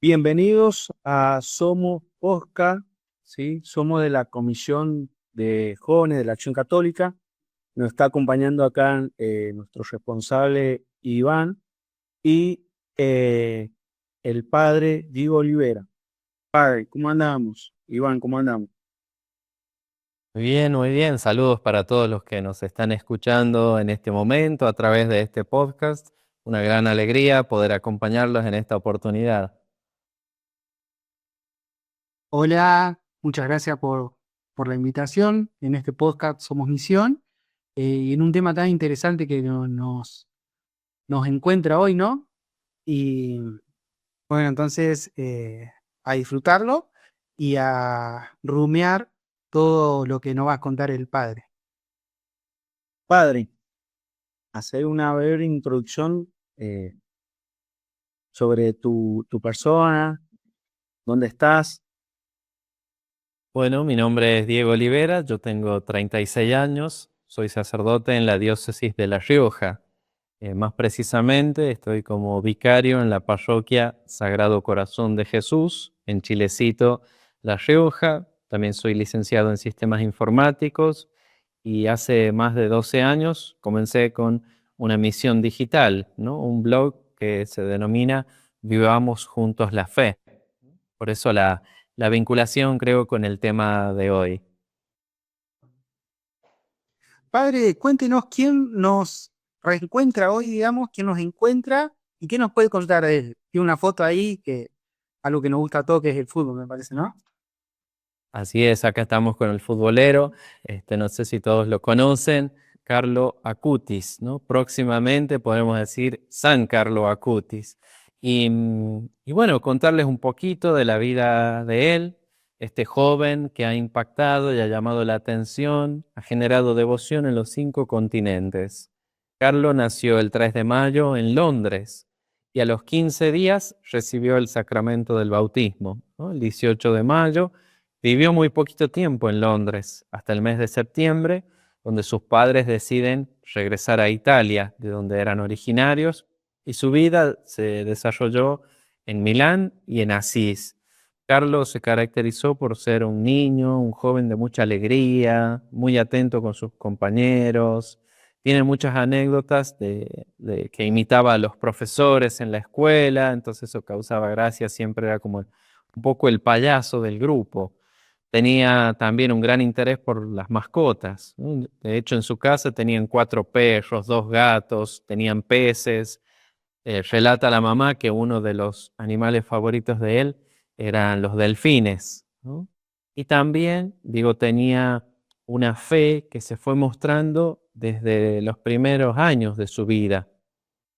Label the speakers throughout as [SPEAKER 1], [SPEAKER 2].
[SPEAKER 1] Bienvenidos a Somos Oscar, ¿sí? Somos de la Comisión de Jóvenes de la Acción Católica. Nos está acompañando acá nuestro responsable Iván y el padre Diego Olivera. Padre, ¿cómo andamos? Iván, ¿cómo andamos?
[SPEAKER 2] Muy bien, muy bien. Saludos para todos los que nos están escuchando en este momento a través de este podcast. Una gran alegría poder acompañarlos en esta oportunidad.
[SPEAKER 3] Hola, muchas gracias por la invitación en este podcast Somos Misión y en un tema tan interesante que nos encuentra hoy, ¿no? Y bueno, entonces a disfrutarlo y a rumiar todo lo que nos va a contar el padre.
[SPEAKER 1] Padre, hacer una breve introducción sobre tu persona, dónde estás.
[SPEAKER 2] Bueno, mi nombre es Diego Olivera, yo tengo 36 años, soy sacerdote en la diócesis de La Rioja. Más precisamente, estoy como vicario en la parroquia Sagrado Corazón de Jesús, en Chilecito, La Rioja. También soy licenciado en sistemas informáticos y hace más de 12 años comencé con una misión digital, ¿no? Un blog que se denomina Vivamos Juntos la Fe. Por eso la vinculación, creo, con el tema de hoy.
[SPEAKER 3] Padre, cuéntenos quién nos reencuentra hoy, digamos, quién nos encuentra y qué nos puede contar de él. Tiene una foto ahí que algo que nos gusta a todos, que es el fútbol, me parece, ¿no?
[SPEAKER 2] Así es, acá estamos con el futbolero, no sé si todos lo conocen, Carlo Acutis, ¿no? Próximamente podemos decir San Carlo Acutis. Y bueno, contarles un poquito de la vida de él, este joven que ha impactado y ha llamado la atención, ha generado devoción en los 5 continentes. Carlo nació el 3 de mayo en Londres y a los 15 días recibió el sacramento del bautismo, ¿no? El 18 de mayo. Vivió muy poquito tiempo en Londres, hasta el mes de septiembre, donde sus padres deciden regresar a Italia, de donde eran originarios, y su vida se desarrolló en Milán y en Asís. Carlos se caracterizó por ser un niño, un joven de mucha alegría, muy atento con sus compañeros. Tiene muchas anécdotas de que imitaba a los profesores en la escuela, entonces eso causaba gracia, siempre era como un poco el payaso del grupo. Tenía también un gran interés por las mascotas, ¿no? De hecho, en su casa tenían 4 perros, 2 gatos, tenían peces. Relata la mamá que uno de los animales favoritos de él eran los delfines, ¿no? Y también, digo, tenía una fe que se fue mostrando desde los primeros años de su vida.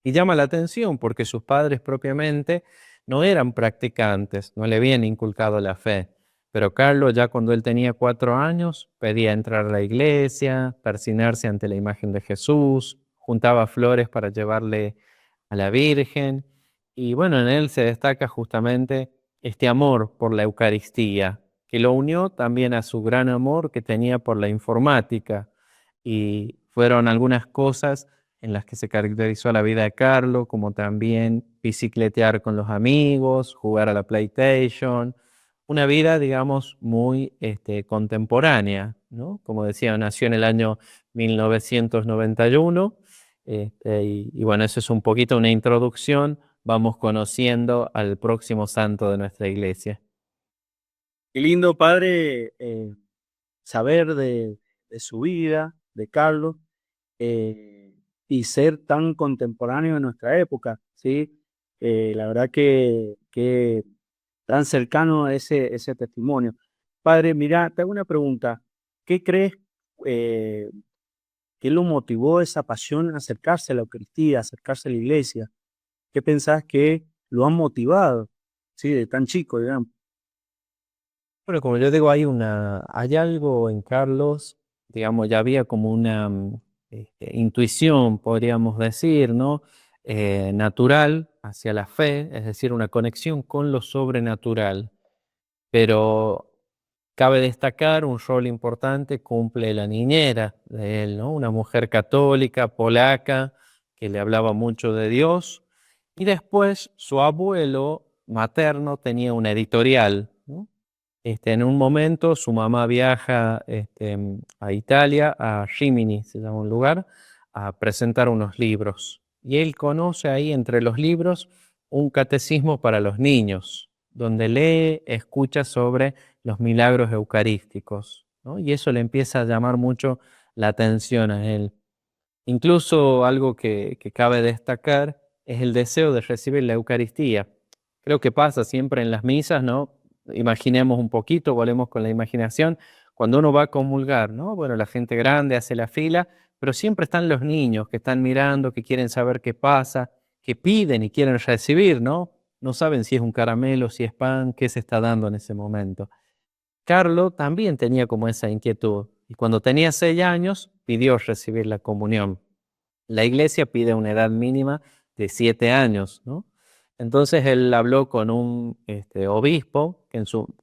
[SPEAKER 2] Y llama la atención porque sus padres propiamente no eran practicantes, no le habían inculcado la fe. Pero Carlos, ya cuando él tenía 4 años, pedía entrar a la iglesia, persinarse ante la imagen de Jesús, juntaba flores para llevarle a la Virgen. Y bueno, en él se destaca justamente este amor por la Eucaristía, que lo unió también a su gran amor que tenía por la informática. Y fueron algunas cosas en las que se caracterizó la vida de Carlos, como también bicicletear con los amigos, jugar a la PlayStation, una vida, digamos, muy contemporánea, ¿no? Como decía, nació en el año 1991, y bueno, eso es un poquito una introducción, vamos conociendo al próximo santo de nuestra iglesia.
[SPEAKER 1] Qué lindo, padre, saber de su vida, de Carlos, eh, y ser tan contemporáneo de nuestra época, ¿sí? La verdad que tan cercano a ese testimonio. Padre, mira, te hago una pregunta. ¿Qué crees eh, que lo motivó esa pasión a acercarse a la Eucaristía, a acercarse a la iglesia? ¿Qué pensás que lo han motivado, sí, de tan chico, digamos?
[SPEAKER 2] Bueno, como yo digo, hay algo en Carlos, digamos, ya había como una intuición, podríamos decir, ¿no? natural hacia la fe, es decir, una conexión con lo sobrenatural. Pero cabe destacar un rol importante cumple la niñera de él, ¿no? Una mujer católica, polaca, que le hablaba mucho de Dios. Y después su abuelo materno tenía una editorial, ¿no? En un momento su mamá viaja a Italia, a Rimini, se llama un lugar, a presentar unos libros. Y él conoce ahí entre los libros un catecismo para los niños, donde lee, escucha sobre los milagros eucarísticos, ¿no? Y eso le empieza a llamar mucho la atención a él. Incluso algo que cabe destacar es el deseo de recibir la Eucaristía. Creo que pasa siempre en las misas, ¿no? Imaginemos un poquito, volvemos con la imaginación, cuando uno va a comulgar, ¿no? Bueno, la gente grande hace la fila, pero siempre están los niños que están mirando, que quieren saber qué pasa, que piden y quieren recibir, ¿no? No saben si es un caramelo, si es pan, qué se está dando en ese momento. Carlo también tenía como esa inquietud y cuando tenía 6 años pidió recibir la comunión. La iglesia pide una edad mínima de 7 años, ¿no? Entonces él habló con un obispo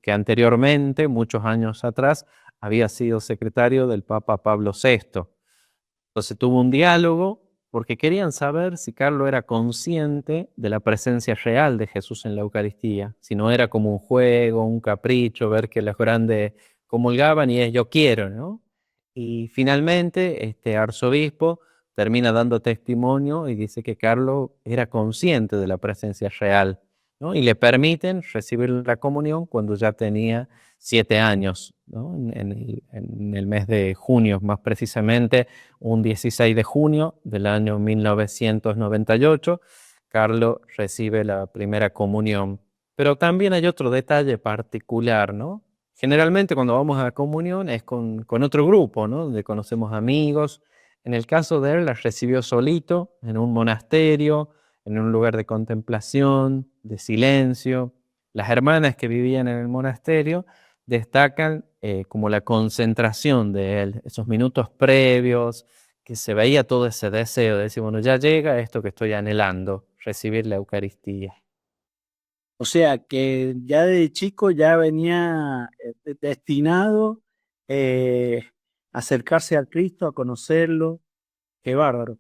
[SPEAKER 2] que anteriormente, muchos años atrás, había sido secretario del Papa Pablo VI. Entonces tuvo un diálogo porque querían saber si Carlos era consciente de la presencia real de Jesús en la Eucaristía, si no era como un juego, un capricho, ver que los grandes comulgaban y es yo quiero, ¿no? Y finalmente este arzobispo termina dando testimonio y dice que Carlos era consciente de la presencia real, ¿no? Y le permiten recibir la comunión cuando ya tenía 7 años, ¿no? En el mes de junio, más precisamente un 16 de junio del año 1998, Carlos recibe la primera comunión. Pero también hay otro detalle particular, ¿no? Generalmente cuando vamos a la comunión es con otro grupo, ¿no? Donde conocemos amigos. En el caso de él, la recibió solito, en un monasterio, en un lugar de contemplación, de silencio. Las hermanas que vivían en el monasterio destacan como la concentración de él, esos minutos previos, que se veía todo ese deseo de decir, bueno, ya llega esto que estoy anhelando, recibir la Eucaristía.
[SPEAKER 1] O sea, que ya de chico ya venía destinado a acercarse a Cristo, a conocerlo. Qué bárbaro.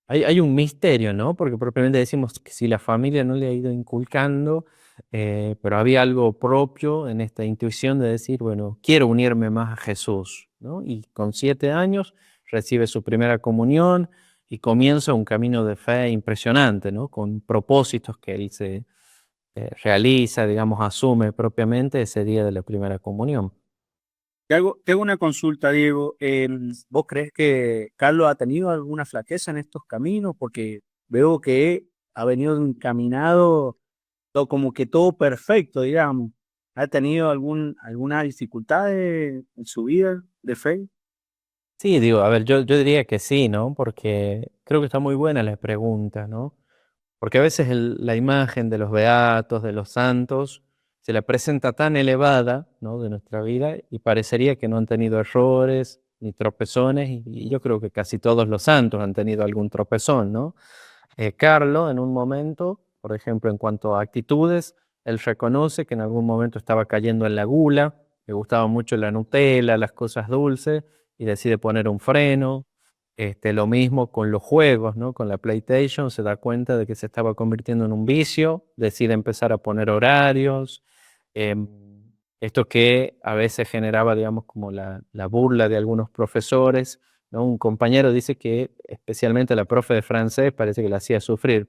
[SPEAKER 2] Hay un misterio, ¿no? Porque propiamente decimos que si la familia no le ha ido inculcando, pero había algo propio en esta intuición de decir, bueno, quiero unirme más a Jesús, ¿no? Y con 7 años recibe su primera comunión y comienza un camino de fe impresionante, ¿no? Con propósitos que él se realiza, digamos, asume propiamente ese día de la primera comunión.
[SPEAKER 1] Te hago una consulta, Diego. ¿Vos crees que Carlos ha tenido alguna flaqueza en estos caminos? Porque veo que ha venido encaminado todo, como que todo perfecto, digamos. ¿Ha tenido alguna dificultad en su vida de fe?
[SPEAKER 2] Sí, digo, a ver, yo diría que sí, ¿no? Porque creo que está muy buena la pregunta, ¿no? Porque a veces la imagen de los beatos, de los santos, se la presenta tan elevada, ¿no? De nuestra vida y parecería que no han tenido errores ni tropezones y yo creo que casi todos los santos han tenido algún tropezón, ¿no? Carlo, en un momento, por ejemplo, en cuanto a actitudes, él reconoce que en algún momento estaba cayendo en la gula, le gustaba mucho la Nutella, las cosas dulces, y decide poner un freno. Lo mismo con los juegos, ¿no? Con la PlayStation, se da cuenta de que se estaba convirtiendo en un vicio, decide empezar a poner horarios. em, Esto que a veces generaba, digamos, como la burla de algunos profesores, ¿no? Un compañero dice que especialmente la profe de francés parece que le hacía sufrir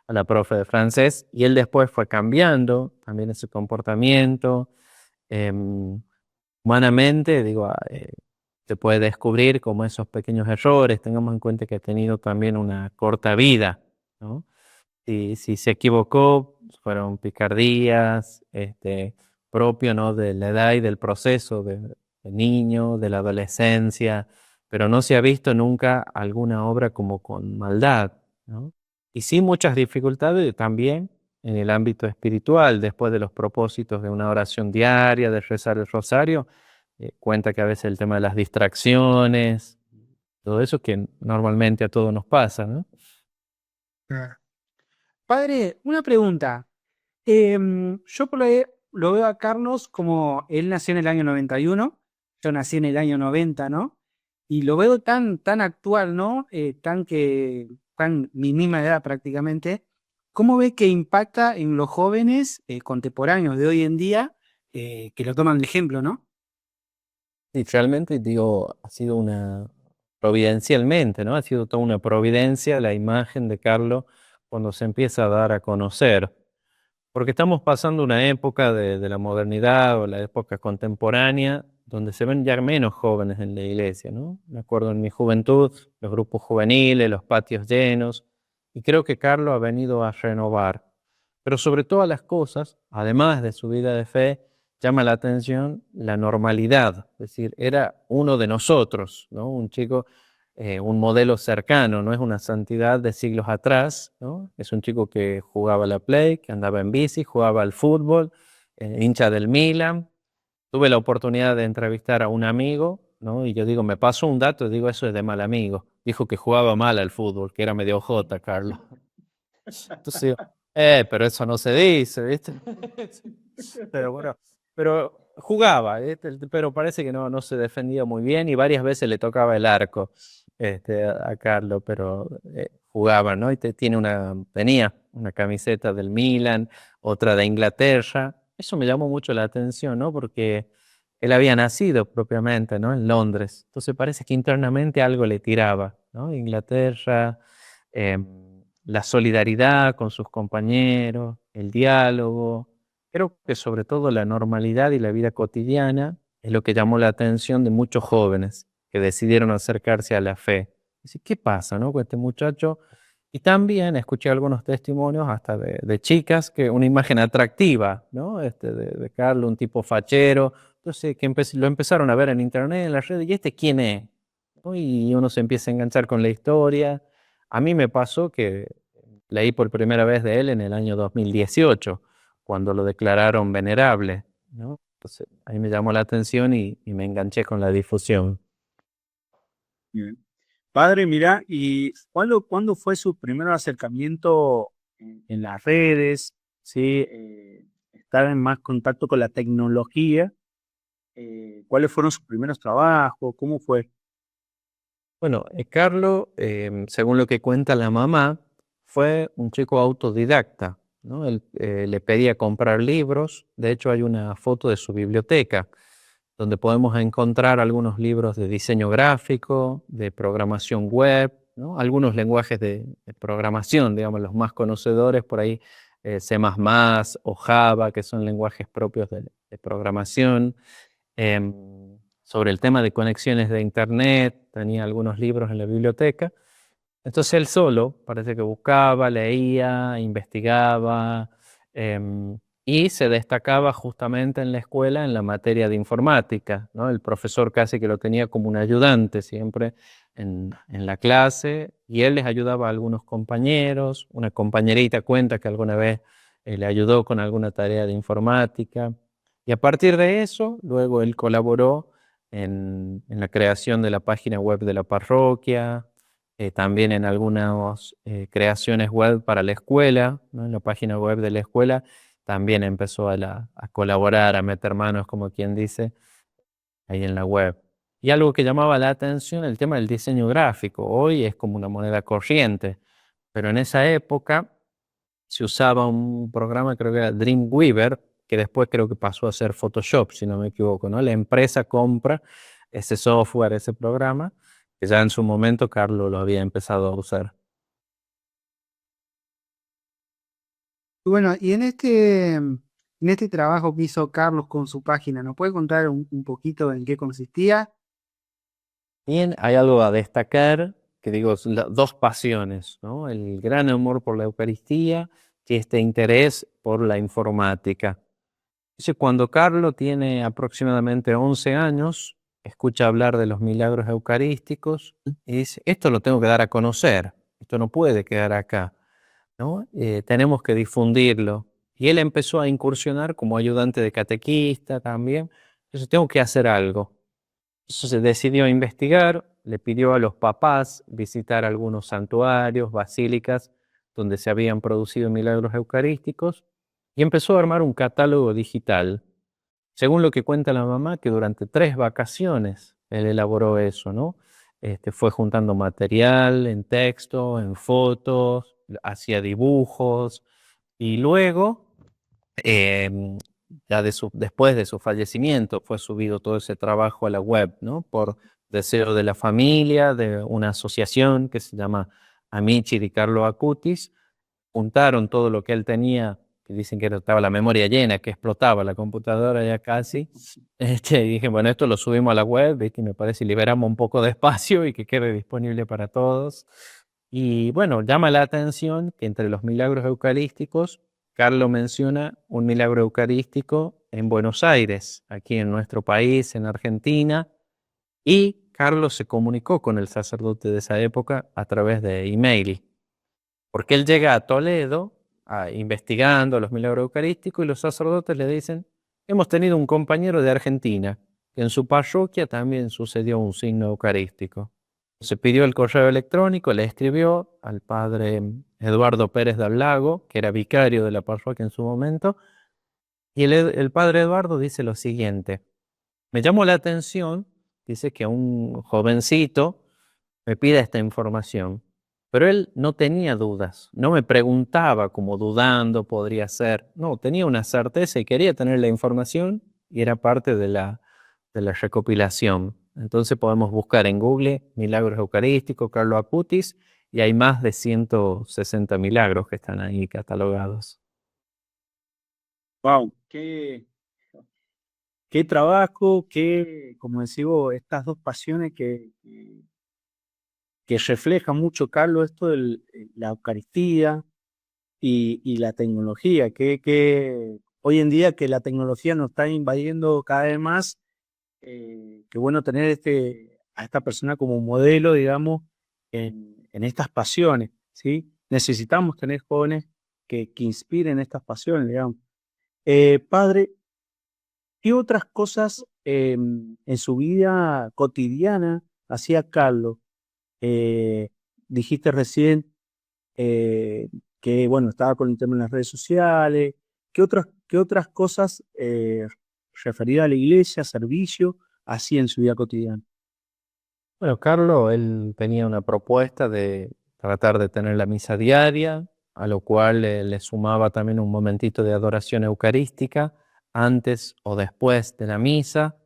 [SPEAKER 2] a la profe de francés y él después fue cambiando también ese comportamiento. Em, Humanamente, digo, se puede descubrir como esos pequeños errores. Tengamos en cuenta que ha tenido también una corta vida, ¿no? Si se equivocó, fueron picardías, propio, ¿no? De la edad y del proceso de niño, de la adolescencia, pero no se ha visto nunca alguna obra como con maldad, ¿no? Y sí muchas dificultades también en el ámbito espiritual, después de los propósitos de una oración diaria, de rezar el rosario, cuenta que a veces el tema de las distracciones, todo eso que normalmente a todos nos pasa, ¿no?
[SPEAKER 3] Claro. Padre, una pregunta. Yo lo veo a Carlos como él nació en el año 91, yo nací en el año 90, ¿no? Y lo veo tan actual, ¿no? Tan mi misma edad prácticamente. ¿Cómo ve que impacta en los jóvenes contemporáneos de hoy en día que lo toman de ejemplo, ¿no?
[SPEAKER 2] Y realmente, digo, ha sido providencialmente, ¿no? Ha sido toda una providencia la imagen de Carlos cuando se empieza a dar a conocer. Porque estamos pasando una época de la modernidad o la época contemporánea donde se ven ya menos jóvenes en la iglesia, ¿no? Me acuerdo en mi juventud, los grupos juveniles, los patios llenos, y creo que Carlos ha venido a renovar. Pero sobre todas las cosas, además de su vida de fe, llama la atención la normalidad, es decir, era uno de nosotros, ¿no? Un chico, un modelo cercano, no es una santidad de siglos atrás, ¿no? Es un chico que jugaba a la play, que andaba en bici, jugaba al fútbol, hincha del Milan. Tuve la oportunidad de entrevistar a un amigo, ¿no? Y yo digo, me pasó un dato, y digo, eso es de mal amigo. Dijo que jugaba mal al fútbol, que era medio jota, Carlos. Entonces digo, pero eso no se dice, ¿viste? Pero bueno, pero jugaba, ¿viste? Pero parece que no se defendía muy bien y varias veces le tocaba el arco a Carlos, pero jugaba, ¿no? Tenía una camiseta del Milan, otra de Inglaterra. Eso me llamó mucho la atención, ¿no? Porque él había nacido propiamente, ¿no? En Londres. Entonces parece que internamente algo le tiraba, ¿no? Inglaterra, la solidaridad con sus compañeros, el diálogo. Creo que sobre todo la normalidad y la vida cotidiana es lo que llamó la atención de muchos jóvenes que decidieron acercarse a la fe. Dice, ¿qué pasa, no, con este muchacho? Y también escuché algunos testimonios hasta de chicas que una imagen atractiva, ¿no? De Carlos, un tipo fachero. Entonces que lo empezaron a ver en internet, en las redes, ¿y este quién es? ¿No? Y uno se empieza a enganchar con la historia. A mí me pasó que leí por primera vez de él en el año 2018 cuando lo declararon venerable, ¿no? Entonces, ahí me llamó la atención y me enganché con la difusión.
[SPEAKER 1] Bien. Padre, mira, ¿y cuándo fue su primer acercamiento en las redes? ¿Sí? Estar en más contacto con la tecnología. ¿Cuáles fueron sus primeros trabajos? ¿Cómo fue?
[SPEAKER 2] Bueno, Carlos, según lo que cuenta la mamá, fue un chico autodidacta, ¿no? Él le pedía comprar libros, de hecho hay una foto de su biblioteca donde podemos encontrar algunos libros de diseño gráfico, de programación web, ¿no? Algunos lenguajes de programación, digamos, los más conocedores por ahí, C++ o Java, que son lenguajes propios de programación. Sobre el tema de conexiones de Internet, tenía algunos libros en la biblioteca. Entonces él solo parece que buscaba, leía, investigaba, y se destacaba justamente en la escuela en la materia de informática, ¿no? El profesor casi que lo tenía como un ayudante siempre en la clase y él les ayudaba a algunos compañeros, una compañerita cuenta que alguna vez le ayudó con alguna tarea de informática y a partir de eso luego él colaboró en la creación de la página web de la parroquia, también en algunas creaciones web para la escuela, ¿no? En la página web de la escuela también empezó a colaborar, a meter manos, como quien dice, ahí en la web. Y algo que llamaba la atención, el tema del diseño gráfico. Hoy es como una moneda corriente, pero en esa época se usaba un programa, creo que era Dreamweaver, que después creo que pasó a ser Photoshop, si no me equivoco, ¿no? La empresa compra ese software, ese programa, que ya en su momento Carlos lo había empezado a usar.
[SPEAKER 3] Bueno, y en este trabajo que hizo Carlos con su página, ¿nos puede contar un poquito en qué consistía?
[SPEAKER 2] Bien, hay algo a destacar, que digo, son dos pasiones, ¿no? El gran amor por la Eucaristía y este interés por la informática. Dice, cuando Carlos tiene aproximadamente 11 años, escucha hablar de los milagros eucarísticos y dice, esto lo tengo que dar a conocer, esto no puede quedar acá, ¿no? Tenemos que difundirlo. Y él empezó a incursionar como ayudante de catequista también. Entonces, tengo que hacer algo. Entonces se decidió investigar, le pidió a los papás visitar algunos santuarios, basílicas, donde se habían producido milagros eucarísticos, y empezó a armar un catálogo digital. Según lo que cuenta la mamá, que durante 3 vacaciones él elaboró eso, ¿no? Fue juntando material en texto, en fotos, hacía dibujos, y luego, em, ya después de su fallecimiento, fue subido todo ese trabajo a la web, ¿no? Por deseo de la familia, de una asociación que se llama Amici di Carlo Acutis, juntaron todo lo que él tenía, que dicen que estaba la memoria llena, que explotaba la computadora ya casi. Y dije, bueno, esto lo subimos a la web, ¿viste? Y me parece liberamos un poco de espacio y que quede disponible para todos. Y bueno, llama la atención que entre los milagros eucarísticos, Carlos menciona un milagro eucarístico en Buenos Aires, aquí en nuestro país, en Argentina, y Carlos se comunicó con el sacerdote de esa época a través de email. Porque él llega a Toledo investigando los milagros eucarísticos y los sacerdotes le dicen, hemos tenido un compañero de Argentina que en su parroquia también sucedió un signo eucarístico. Se pidió el correo electrónico, le escribió al padre Eduardo Pérez del Lago, que era vicario de la parroquia en su momento, y el padre Eduardo dice lo siguiente, me llamó la atención, dice que un jovencito me pida esta información. Pero él no tenía dudas, no me preguntaba como dudando podría ser. No, tenía una certeza y quería tener la información y era parte de la recopilación. Entonces podemos buscar en Google Milagros Eucarísticos, Carlo Acutis, y hay más de 160 milagros que están ahí catalogados.
[SPEAKER 1] Wow, qué trabajo, como decimos, estas dos pasiones que refleja mucho, Carlos, esto de la Eucaristía y la tecnología, que hoy en día que la tecnología nos está invadiendo cada vez más, qué bueno tener a esta persona como modelo, digamos, en estas pasiones, ¿sí? Necesitamos tener jóvenes que inspiren estas pasiones, digamos. Padre, ¿qué otras cosas en su vida cotidiana hacía Carlos? Eh, Dijiste recién que, bueno, estaba con el tema de las redes sociales. Qué otras cosas referidas a la iglesia, servicio, hacía en su vida cotidiana?
[SPEAKER 2] Bueno, Carlos, él tenía una propuesta de tratar de tener la misa diaria, a lo cual le sumaba también un momentito de adoración eucarística antes o después de la misa.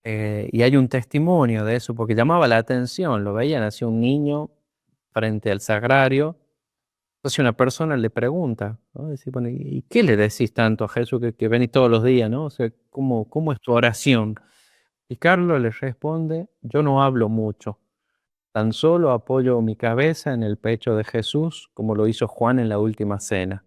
[SPEAKER 2] Y hay un testimonio de eso, porque llamaba la atención, lo veían así un niño frente al sagrario. Entonces una persona le pregunta, ¿no? Dice, bueno, ¿y qué le decís tanto a Jesús que venís todos los días, ¿no? O sea, ¿cómo es tu oración? Y Carlos le responde, yo no hablo mucho. Tan solo apoyo mi cabeza en el pecho de Jesús, como lo hizo Juan en la última cena.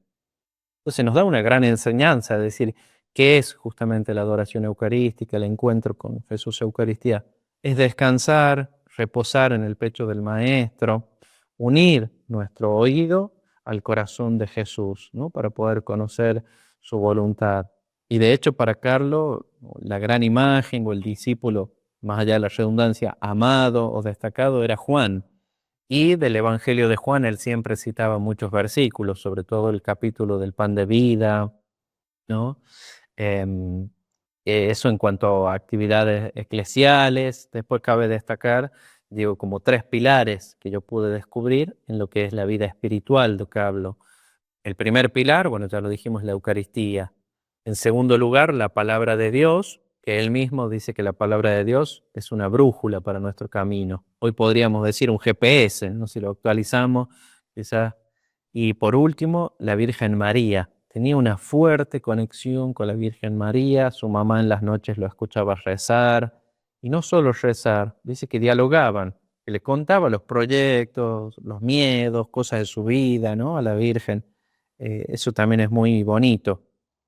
[SPEAKER 2] Entonces nos da una gran enseñanza, es decir, ¿qué es justamente la adoración eucarística, el encuentro con Jesús Eucaristía? Es descansar, reposar en el pecho del Maestro, unir nuestro oído al corazón de Jesús, ¿no? Para poder conocer su voluntad. Y de hecho, para Carlos, la gran imagen o el discípulo, más allá de la redundancia, amado o destacado, era Juan. Y del Evangelio de Juan él siempre citaba muchos versículos, sobre todo el capítulo del pan de vida, ¿no? Em, Eso en cuanto a actividades eclesiales. Después cabe destacar, digo, como 3 pilares que yo pude descubrir en lo que es la vida espiritual de Carlos. El primer pilar, bueno, ya lo dijimos, la Eucaristía. En segundo lugar, la palabra de Dios, que él mismo dice que la palabra de Dios es una brújula para nuestro camino. Hoy podríamos decir un GPS, ¿no? Si lo actualizamos, quizás. Y por último, la Virgen María. Tenía una fuerte conexión con la Virgen María. Su mamá en las noches lo escuchaba rezar. Y no solo rezar, dice que dialogaban, que le contaba los proyectos, los miedos, cosas de su vida, ¿no? A la Virgen. Eso también es muy bonito.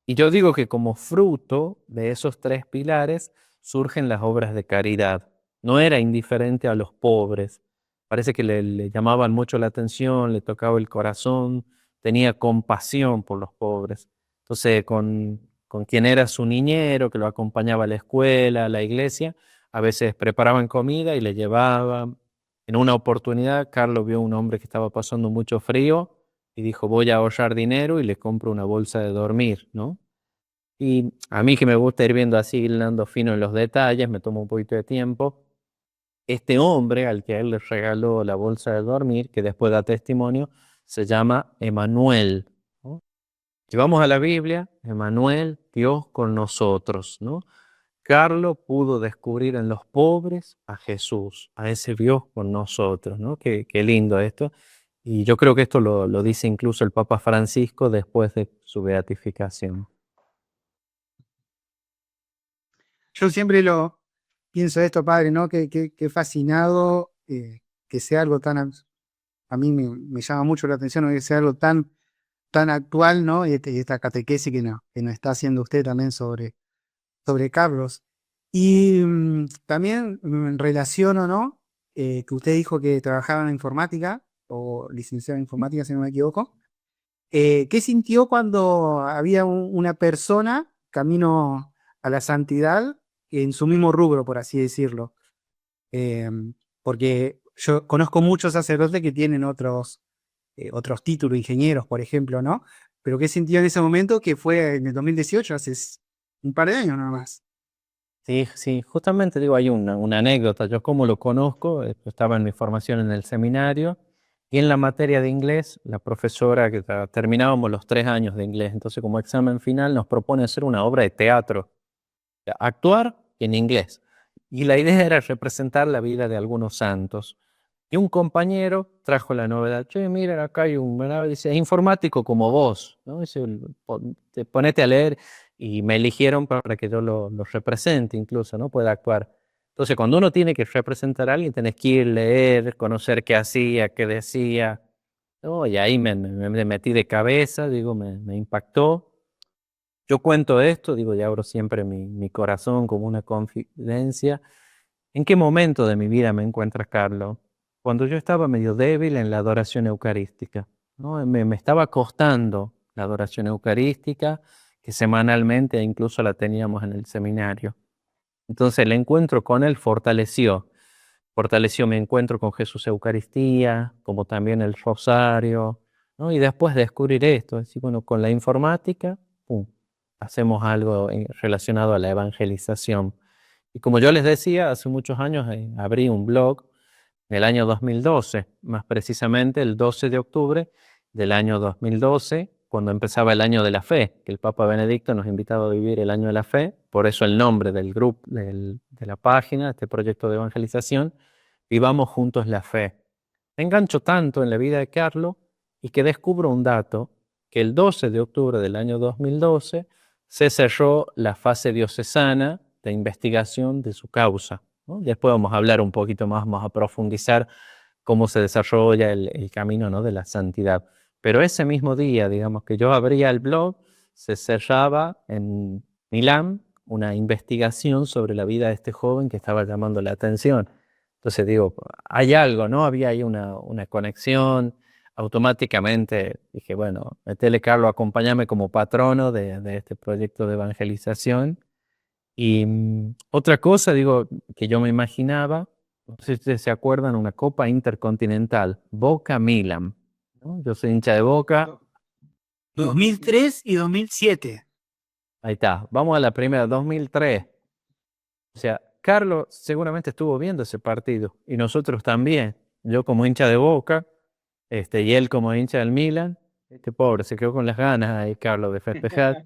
[SPEAKER 2] Y yo digo que como fruto de esos 3 pilares surgen las obras de caridad. No era indiferente a los pobres. Parece que le llamaban mucho la atención, le tocaba el corazón, tenía compasión por los pobres. Entonces, con quien era su niñero, que lo acompañaba a la escuela, a la iglesia, a veces preparaban comida y le llevaban. En una oportunidad, Carlos vio a un hombre que estaba pasando mucho frío y dijo, voy a ahorrar dinero y le compro una bolsa de dormir, ¿no? Y a mí que me gusta ir viendo así, hilando fino en los detalles, me tomo un poquito de tiempo. Este hombre al que él le regaló la bolsa de dormir, que después da testimonio, se llama Emanuel, ¿no? Si vamos a la Biblia, Emanuel, Dios con nosotros, ¿no? Carlos pudo descubrir en los pobres a Jesús, a ese Dios con nosotros, ¿no? Qué lindo esto. Y yo creo que esto lo dice incluso el Papa Francisco después de su beatificación.
[SPEAKER 3] Yo siempre lo pienso esto, padre, ¿no? Qué fascinado que sea algo tan, a mí me llama mucho la atención, ¿no? Que sea algo tan actual, ¿no? Y esta catequesis que nos está haciendo usted también sobre Carlos. Y también relaciono, ¿no? Que usted dijo que trabajaba en informática, o licenciado en informática, si no me equivoco. ¿Qué sintió cuando había una persona camino a la santidad en su mismo rubro, por así decirlo? Eh, Porque yo conozco muchos sacerdotes que tienen otros títulos, ingenieros, por ejemplo, ¿no? Pero ¿qué sintió en ese momento que fue en el 2018, hace un par de años nada más?
[SPEAKER 2] Sí, sí, justamente digo, hay una anécdota. Yo como lo conozco, estaba en mi formación en el seminario y en la materia de inglés, la profesora, terminábamos los 3 años de inglés, entonces como examen final nos propone hacer una obra de teatro, actuar en inglés. Y la idea era representar la vida de algunos santos. Y un compañero trajo la novedad. Che, mira, acá hay ¿verdad? Dice, es informático como vos, ¿no? Dice, ponete a leer y me eligieron para que yo lo represente incluso, ¿no? Pueda actuar. Entonces, cuando uno tiene que representar a alguien, tenés que ir, leer, conocer qué hacía, qué decía, ¿no? Y ahí me metí de cabeza, digo, me impactó. Yo cuento esto, digo, y abro siempre mi corazón como una confidencia. ¿En qué momento de mi vida me encuentra Carlos? Cuando yo estaba medio débil en la adoración eucarística, ¿no? Me estaba costando la adoración eucarística, que semanalmente incluso la teníamos en el seminario. Entonces el encuentro con él fortaleció mi encuentro con Jesús Eucaristía, como también el rosario, ¿no? Y después descubrir esto, es decir, bueno, con la informática, pum, hacemos algo relacionado a la evangelización. Y como yo les decía, hace muchos años abrí un blog en el año 2012, más precisamente el 12 de octubre del año 2012, cuando empezaba el año de la fe, que el Papa Benedicto nos invitaba a vivir el año de la fe, por eso el nombre del grupo, de la página, este proyecto de evangelización, Vivamos Juntos la Fe. Me engancho tanto en la vida de Carlos y que descubro un dato, que el 12 de octubre del año 2012 se cerró la fase diocesana de investigación de su causa, ¿no? Después vamos a hablar un poquito más, vamos a profundizar cómo se desarrolla el camino, ¿no? de la santidad. Pero ese mismo día, digamos, que yo abría el blog, se cerraba en Milán una investigación sobre la vida de este joven que estaba llamando la atención. Entonces digo, hay algo, ¿no? Había ahí una conexión. Automáticamente dije, bueno, metele Carlos, acompáñame como patrono de este proyecto de evangelización. Y otra cosa, digo, que yo me imaginaba, no sé si ustedes se acuerdan, una Copa Intercontinental, Boca-Milan, ¿no? Yo soy hincha de Boca.
[SPEAKER 3] 2003 y 2007.
[SPEAKER 2] Ahí está, vamos a la primera, 2003. O sea, Carlos seguramente estuvo viendo ese partido y nosotros también. Yo como hincha de Boca, y él como hincha del Milan. Este pobre se quedó con las ganas ahí, Carlos, de festejar.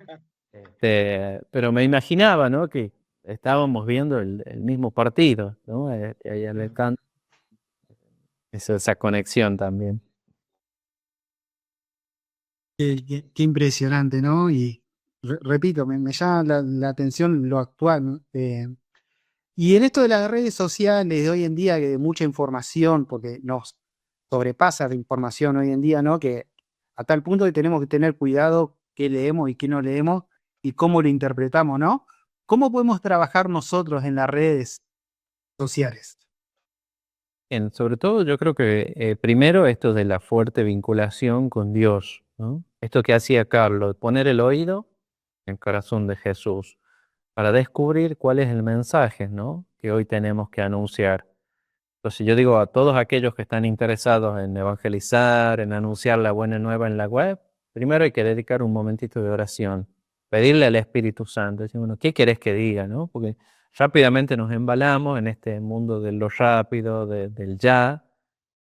[SPEAKER 2] Pero me imaginaba, ¿no? Que estábamos viendo el mismo partido, ¿no? Ahí esa conexión también.
[SPEAKER 3] Qué impresionante, ¿no? Y repito, me llama la atención lo actual, ¿no? Y en esto de las redes sociales de hoy en día, que de mucha información, porque nos sobrepasa la información hoy en día, ¿no? Que a tal punto que tenemos que tener cuidado qué leemos y qué no leemos y cómo lo interpretamos, ¿no? ¿Cómo podemos trabajar nosotros en las redes sociales?
[SPEAKER 2] Bien, sobre todo yo creo que primero esto de la fuerte vinculación con Dios, ¿no? Esto que hacía Carlos, poner el oído en el corazón de Jesús para descubrir cuál es el mensaje, ¿no? que hoy tenemos que anunciar. Entonces yo digo a todos aquellos que están interesados en evangelizar, en anunciar la buena nueva en la web, primero hay que dedicar un momentito de oración, pedirle al Espíritu Santo, decir, bueno, ¿qué querés que diga? ¿No? Porque rápidamente nos embalamos en este mundo de lo rápido, del ya,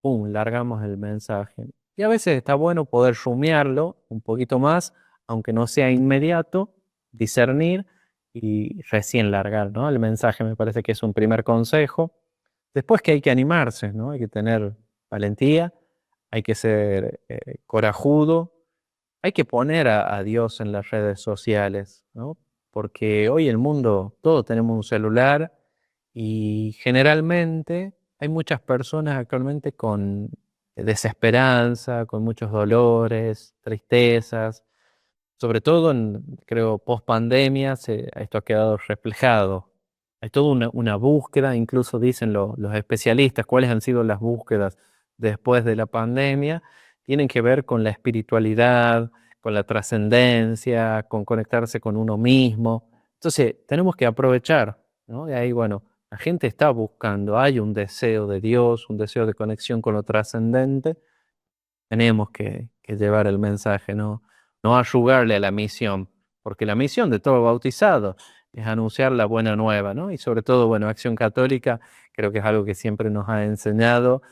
[SPEAKER 2] pum, largamos el mensaje. Y a veces está bueno poder rumiarlo un poquito más, aunque no sea inmediato, discernir y recién largar, ¿no? El mensaje me parece que es un primer consejo. Después que hay que animarse, ¿no? Hay que tener valentía, hay que ser corajudo, hay que poner a Dios en las redes sociales, ¿no? Porque hoy el mundo, todos tenemos un celular y generalmente hay muchas personas actualmente con desesperanza, con muchos dolores, tristezas, sobre todo creo, post pandemia, esto ha quedado reflejado. Hay toda una búsqueda, incluso dicen los especialistas, cuáles han sido las búsquedas después de la pandemia, tienen que ver con la espiritualidad, con la trascendencia, con conectarse con uno mismo. Entonces, tenemos que aprovechar, ¿no? Y ahí, bueno, la gente está buscando, hay un deseo de Dios, un deseo de conexión con lo trascendente. Tenemos que llevar el mensaje, no arrugarle a la misión, porque la misión de todo bautizado es anunciar la buena nueva, ¿no? Y sobre todo, bueno, Acción Católica creo que es algo que siempre nos ha enseñado,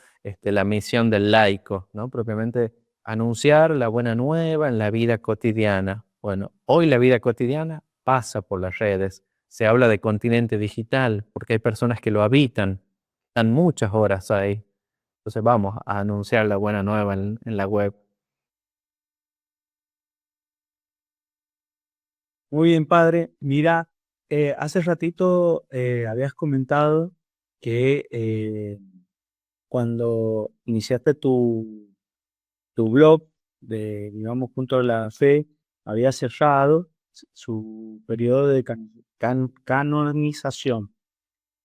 [SPEAKER 2] la misión del laico, ¿no? Propiamente anunciar la buena nueva en la vida cotidiana. Bueno, hoy la vida cotidiana pasa por las redes. Se habla de continente digital porque hay personas que lo habitan, están muchas horas ahí. Entonces vamos a anunciar la buena nueva en la web.
[SPEAKER 1] Muy bien, padre. Mira, hace ratito habías comentado que cuando iniciaste tu blog de Vivamos Juntos la Fe, había cerrado su periodo de canonización.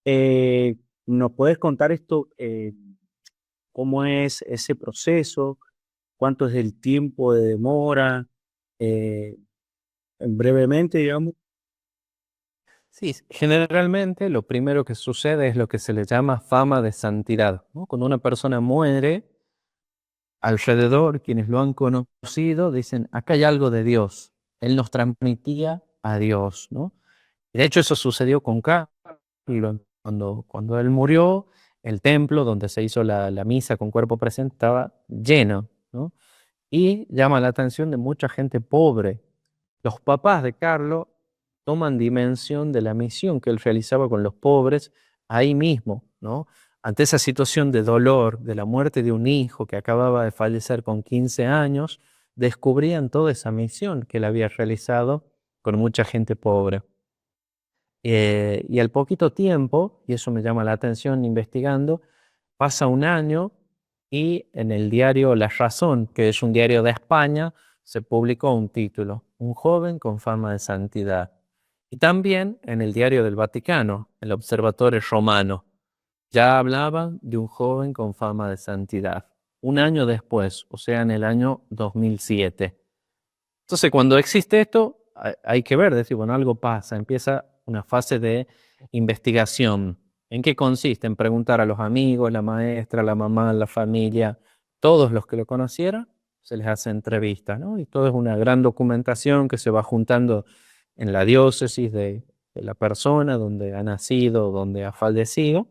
[SPEAKER 1] Eh, ¿Nos puedes contar esto? ¿Cómo es ese proceso? ¿Cuánto es el tiempo de demora? Eh, brevemente, digamos.
[SPEAKER 2] Sí, generalmente lo primero que sucede es lo que se le llama fama de santidad, ¿no? Cuando una persona muere, alrededor, quienes lo han conocido, dicen, acá hay algo de Dios. Él nos transmitía a Dios, ¿no? De hecho, eso sucedió con Carlos. Cuando él murió, el templo donde se hizo la misa con cuerpo presente estaba lleno, ¿no? Y llama la atención de mucha gente pobre. Los papás de Carlos toman dimensión de la misión que él realizaba con los pobres ahí mismo, ¿no? Ante esa situación de dolor, de la muerte de un hijo que acababa de fallecer con 15 años, descubrían toda esa misión que él había realizado con mucha gente pobre. Y al poquito tiempo, y eso me llama la atención investigando, pasa un año y en el diario La Razón, que es un diario de España, se publicó un título, Un joven con fama de santidad. Y también en el diario del Vaticano, el Observatore Romano, ya hablaban de un joven con fama de santidad. Un año después, o sea, en el año 2007. Entonces, cuando existe esto, hay que ver, decir, bueno, algo pasa, empieza una fase de investigación. ¿En qué consiste? En preguntar a los amigos, la maestra, la mamá, la familia, todos los que lo conocieran, se les hace entrevista, ¿no? Y todo es una gran documentación que se va juntando en la diócesis de la persona, donde ha nacido, donde ha fallecido.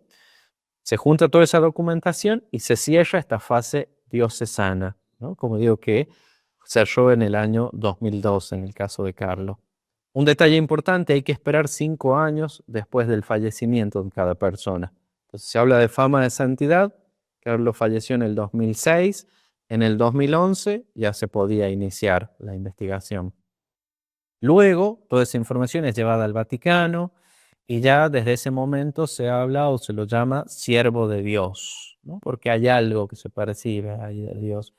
[SPEAKER 2] Se junta toda esa documentación y se cierra esta fase diocesana, ¿no? Como digo que cerró en el año 2012 en el caso de Carlos. Un detalle importante, hay que esperar 5 años después del fallecimiento de cada persona. Entonces se habla de fama de santidad. Carlos falleció en el 2006. En el 2011 ya se podía iniciar la investigación. Luego, toda esa información es llevada al Vaticano y ya desde ese momento se habla o se lo llama siervo de Dios, ¿no? Porque hay algo que se percibe ahí de Dios.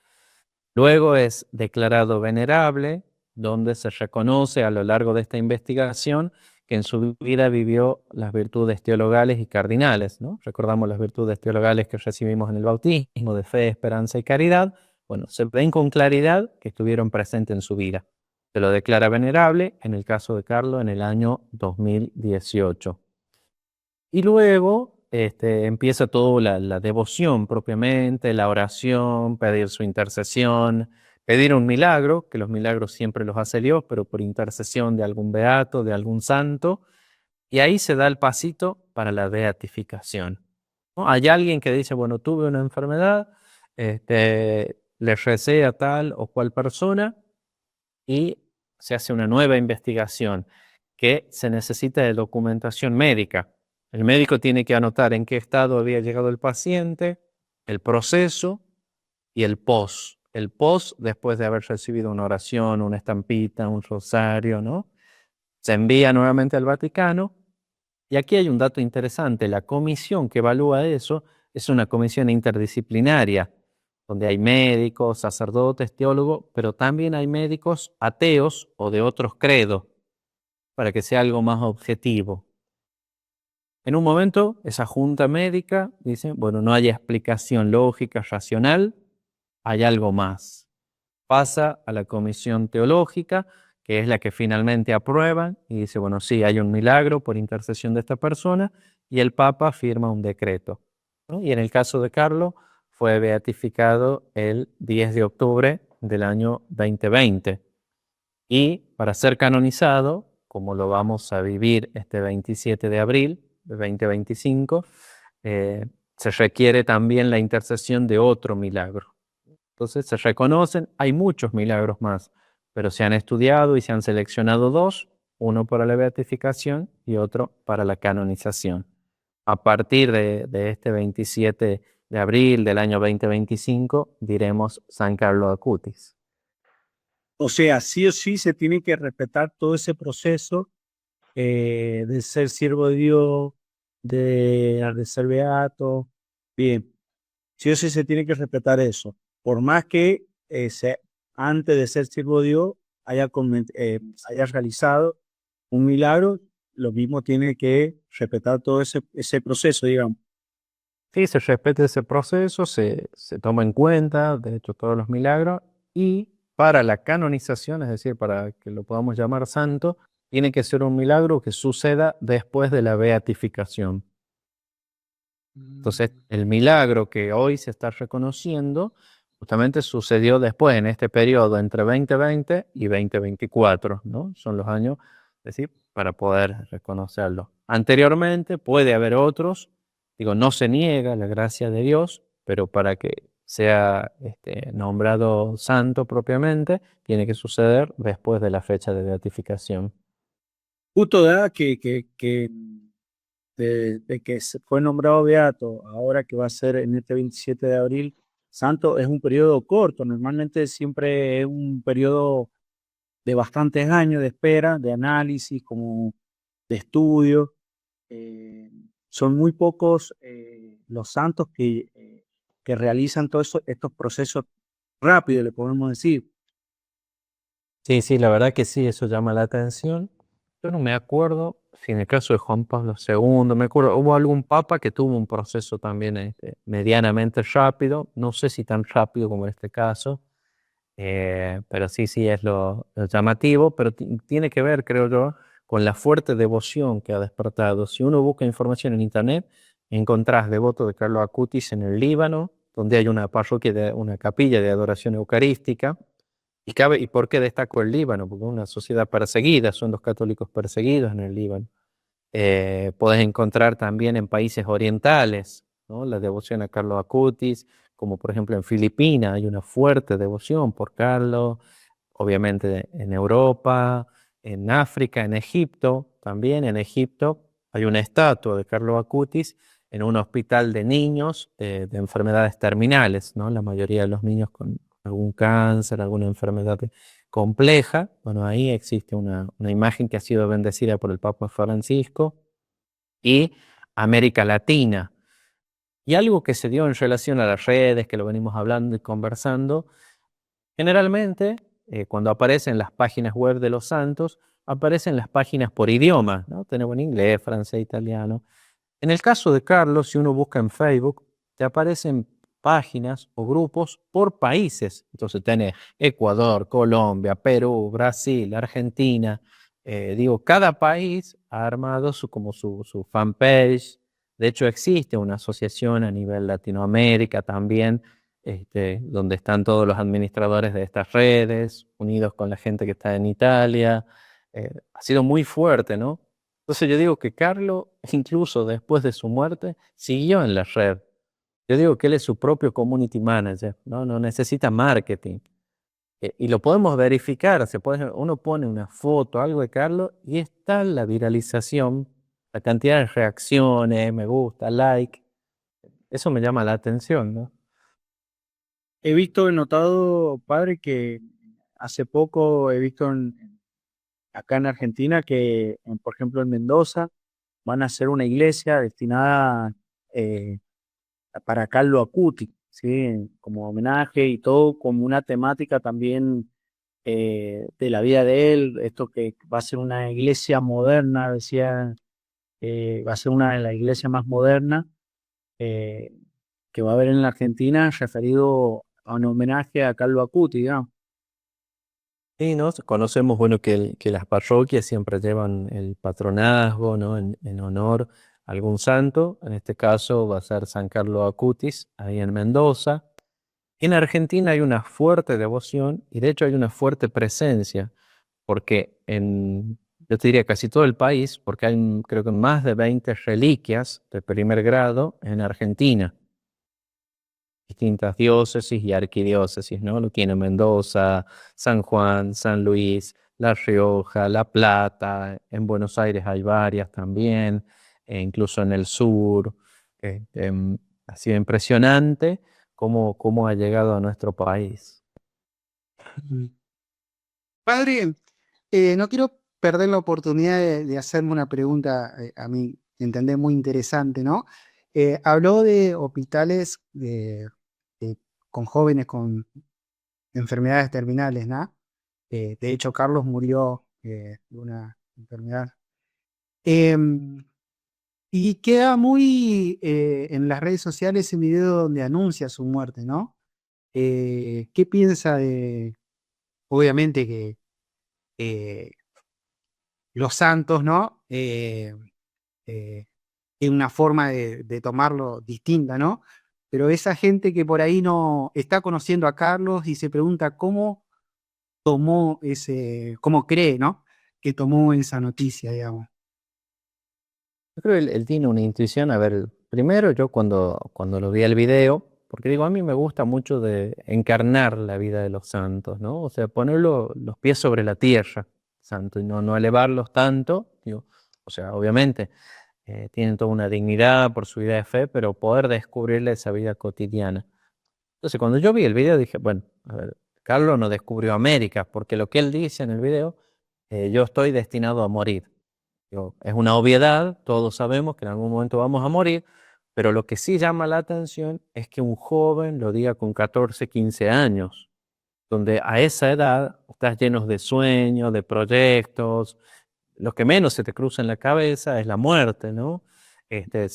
[SPEAKER 2] Luego es declarado venerable, donde se reconoce a lo largo de esta investigación que en su vida vivió las virtudes teologales y cardinales, ¿no? Recordamos las virtudes teologales que recibimos en el bautismo, de fe, esperanza y caridad. Bueno, se ven con claridad que estuvieron presentes en su vida. Se lo declara venerable, en el caso de Carlos, en el año 2018. Y luego empieza toda la devoción propiamente, la oración, pedir su intercesión, pedir un milagro, que los milagros siempre los hace Dios, pero por intercesión de algún beato, de algún santo, y ahí se da el pasito para la beatificación, ¿no? Hay alguien que dice, bueno, tuve una enfermedad, le recé a tal o cual persona y se hace una nueva investigación que se necesita de documentación médica. El médico tiene que anotar en qué estado había llegado el paciente, el proceso y el post. El post después de haber recibido una oración, una estampita, un rosario, ¿no? Se envía nuevamente al Vaticano. Y aquí hay un dato interesante. La comisión que evalúa eso es una comisión interdisciplinaria, donde hay médicos, sacerdotes, teólogos, pero también hay médicos ateos o de otros credos, para que sea algo más objetivo. En un momento, esa junta médica dice, bueno, no hay explicación lógica, racional, hay algo más. Pasa a la comisión teológica, que es la que finalmente aprueba y dice, bueno, sí, hay un milagro por intercesión de esta persona, y el Papa firma un decreto, ¿no? Y en el caso de Carlo, fue beatificado el 10 de octubre del año 2020. Y para ser canonizado, como lo vamos a vivir este 27 de abril de 2025, se requiere también la intercesión de otro milagro. Entonces se reconocen, hay muchos milagros más, pero se han estudiado y se han seleccionado dos, uno para la beatificación y otro para la canonización. A partir de este 27 de abril del año 2025 diremos San Carlo Acutis.
[SPEAKER 1] O sea, sí o sí se tiene que respetar todo ese proceso de ser siervo de Dios, de ser beato. Bien, sí o sí se tiene que respetar eso. Por más que antes de ser siervo de Dios haya realizado un milagro, lo mismo tiene que respetar todo ese proceso, digamos.
[SPEAKER 2] Sí, se respeta ese proceso, se toma en cuenta, de hecho, todos los milagros, y para la canonización, es decir, para que lo podamos llamar santo, tiene que ser un milagro que suceda después de la beatificación. Entonces, el milagro que hoy se está reconociendo justamente sucedió después, en este periodo entre 2020 y 2024, ¿no? Son los años, es decir, para poder reconocerlo. Anteriormente puede haber otros, digo, no se niega la gracia de Dios, pero para que sea nombrado santo propiamente, tiene que suceder después de la fecha de beatificación.
[SPEAKER 1] Justo de que fue nombrado beato, ahora que va a ser en este 27 de abril, santo, es un periodo corto. Normalmente siempre es un periodo de bastantes años de espera, de análisis, como de estudio. Son muy pocos los santos que realizan todos estos procesos rápidos, le podemos decir.
[SPEAKER 2] Sí, sí, la verdad que sí, eso llama la atención. Yo no me acuerdo si en el caso de Juan Pablo II, me acuerdo, hubo algún papa que tuvo un proceso también medianamente rápido, no sé si tan rápido como en este caso, pero sí, sí es lo llamativo, pero tiene que ver, creo yo, con la fuerte devoción que ha despertado. Si uno busca información en internet, encontrás devoto de Carlo Acutis en el Líbano, donde hay una parroquia, una capilla de adoración eucarística. ¿Y por qué destaco el Líbano? Porque es una sociedad perseguida, son los católicos perseguidos en el Líbano. Podés encontrar también en países orientales, ¿no? La devoción a Carlos Acutis, como por ejemplo en Filipinas hay una fuerte devoción por Carlos, obviamente en Europa, en África, en Egipto, también en Egipto hay una estatua de Carlos Acutis en un hospital de niños de enfermedades terminales, ¿no? La mayoría de los niños con algún cáncer, alguna enfermedad compleja. Bueno, ahí existe una imagen que ha sido bendecida por el Papa Francisco. Y América Latina. Y algo que se dio en relación a las redes, que lo venimos hablando y conversando, generalmente cuando aparecen las páginas web de los santos, aparecen las páginas por idioma, ¿no? Tenemos en inglés, francés, italiano. En el caso de Carlos, si uno busca en Facebook, te aparecen páginas o grupos por países. Entonces tenés Ecuador, Colombia, Perú, Brasil, Argentina. Digo, cada país ha armado como su fanpage, De hecho, existe una asociación a nivel Latinoamérica también, donde están todos los administradores de estas redes, unidos con la gente que está en Italia. Ha sido muy fuerte, ¿no? Entonces yo digo que Carlo, incluso después de su muerte, siguió en la red. Yo digo que él es su propio community manager, ¿no? No necesita marketing. Y lo podemos verificar, uno pone una foto, algo de Carlos, y está la viralización, la cantidad de reacciones, me gusta, like. Eso me llama la atención, ¿no?
[SPEAKER 1] He notado, padre, que hace poco he visto acá en Argentina que, por ejemplo, en Mendoza van a hacer una iglesia destinada eh, para Carlo Acuti, ¿sí? Como homenaje y todo, como una temática también de la vida de él, esto que va a ser una iglesia moderna, decía, va a ser una de las iglesias más modernas eh, que va a haber en la Argentina, referido a un homenaje a Carlo Acuti, digamos.
[SPEAKER 2] Y nos conocemos, bueno, que las parroquias siempre llevan el patronazgo, ¿no? En honor a algún santo. En este caso va a ser San Carlo Acutis, ahí en Mendoza. En Argentina hay una fuerte devoción y de hecho hay una fuerte presencia, porque yo te diría casi todo el país, porque hay creo que más de 20 reliquias de primer grado en Argentina, distintas diócesis y arquidiócesis, ¿no? Lo tiene Mendoza, San Juan, San Luis, La Rioja, La Plata, en Buenos Aires hay varias también, e incluso en el sur. Ha sido impresionante cómo ha llegado a nuestro país.
[SPEAKER 3] Ujú. Padre, no quiero perder la oportunidad de hacerme una pregunta, a mí entender muy interesante, ¿no? Habló de hospitales de- con jóvenes con enfermedades terminales, ¿no? De hecho, Carlos murió de una enfermedad. Em, y queda muy en las redes sociales ese video donde anuncia su muerte, ¿no? ¿Qué piensa de, obviamente que eh, los santos, ¿no? Tiene una forma de tomarlo distinta, ¿no? Pero esa gente que por ahí no está conociendo a Carlos y se pregunta cómo tomó cómo cree, ¿no? Que tomó esa noticia, digamos.
[SPEAKER 2] Yo creo que él tiene una intuición. A ver, primero yo cuando lo vi el video, porque digo, a mí me gusta mucho de encarnar la vida de los santos, ¿no? O sea, poner los pies sobre la tierra, santo, y no elevarlos tanto, digo, o sea, obviamente tienen toda una dignidad por su vida de fe, pero poder descubrirle esa vida cotidiana. Entonces, cuando yo vi el video dije, bueno, a ver, Carlos no descubrió América, porque lo que él dice en el video, yo estoy destinado a morir. Digo, es una obviedad, todos sabemos que en algún momento vamos a morir, pero lo que sí llama la atención es que un joven lo diga con 14, 15 años, donde a esa edad estás lleno de sueños, de proyectos, lo que menos se te cruza en la cabeza es la muerte, ¿no?